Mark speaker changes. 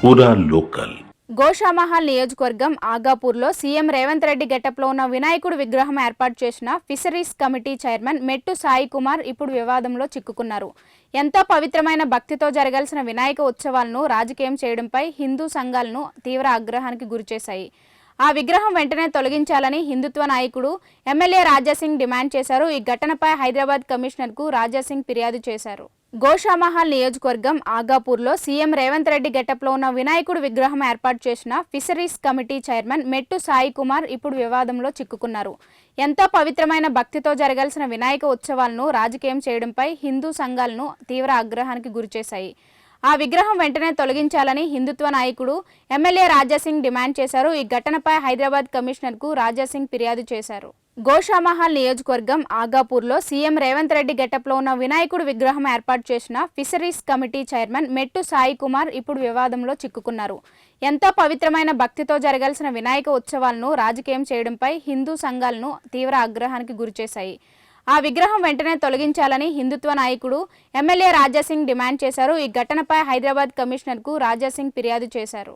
Speaker 1: పూరా లోకల్.
Speaker 2: గోషామహల్ నియోజకవర్గం ఆగాపూర్లో సీఎం రేవంత్ రెడ్డి గెటప్లో ఉన్న వినాయకుడు విగ్రహం ఏర్పాటు చేసిన ఫిషరీస్ కమిటీ చైర్మన్ మెట్టు సాయి కుమార్ ఇప్పుడు వివాదంలో చిక్కుకున్నారు. ఎంతో పవిత్రమైన భక్తితో జరగాల్సిన వినాయక ఉత్సవాలను రాజకీయం చేయడంపై హిందూ సంఘాలను తీవ్ర ఆగ్రహానికి గురిచేశాయి. ఆ విగ్రహం వెంటనే తొలగించాలని హిందుత్వ నాయకుడు ఎమ్మెల్యే రాజాసింగ్ డిమాండ్ చేశారు. ఈ ఘటనపై హైదరాబాద్ కమిషనర్కు రాజాసింగ్ ఫిర్యాదు చేశారు. గోషామహల్ నియోజకవర్గం ఆగాపూర్లో సీఎం రేవంత్ రెడ్డి గెటప్లో ఉన్న వినాయకుడు విగ్రహం ఏర్పాటు చేసిన ఫిషరీస్ కమిటీ చైర్మన్ మెట్టు సాయి కుమార్ ఇప్పుడు వివాదంలో చిక్కుకున్నారు. ఎంతో పవిత్రమైన భక్తితో జరగాల్సిన వినాయక ఉత్సవాలను రాజకీయం చేయడంపై హిందూ సంఘాలను తీవ్ర ఆగ్రహానికి గురిచేశాయి. ఆ విగ్రహం వెంటనే తొలగించాలని హిందుత్వ నాయకుడు ఎమ్మెల్యే రాజాసింగ్ డిమాండ్ చేశారు. ఈ ఘటనపై హైదరాబాద్ కమిషనర్కు రాజాసింగ్ ఫిర్యాదు చేశారు. గోషామహల్ నియోజకవర్గం ఆగాపూర్లో సీఎం రేవంత్ రెడ్డి గెటప్లో ఉన్న వినాయకుడు విగ్రహం ఏర్పాటు చేసిన ఫిషరీస్ కమిటీ చైర్మన్ మెట్టు సాయి కుమార్ ఇప్పుడు వివాదంలో చిక్కుకున్నారు. ఎంతో పవిత్రమైన భక్తితో జరగాల్సిన వినాయక ఉత్సవాలను రాజకీయం చేయడంపై హిందూ సంఘాలను తీవ్ర ఆగ్రహానికి గురిచేశాయి. ఆ విగ్రహం వెంటనే తొలగించాలని హిందుత్వ నాయకుడు ఎమ్మెల్యే రాజాసింగ్ డిమాండ్ చేశారు. ఈ ఘటనపై హైదరాబాద్ కమిషనర్కు రాజాసింగ్ ఫిర్యాదు చేశారు.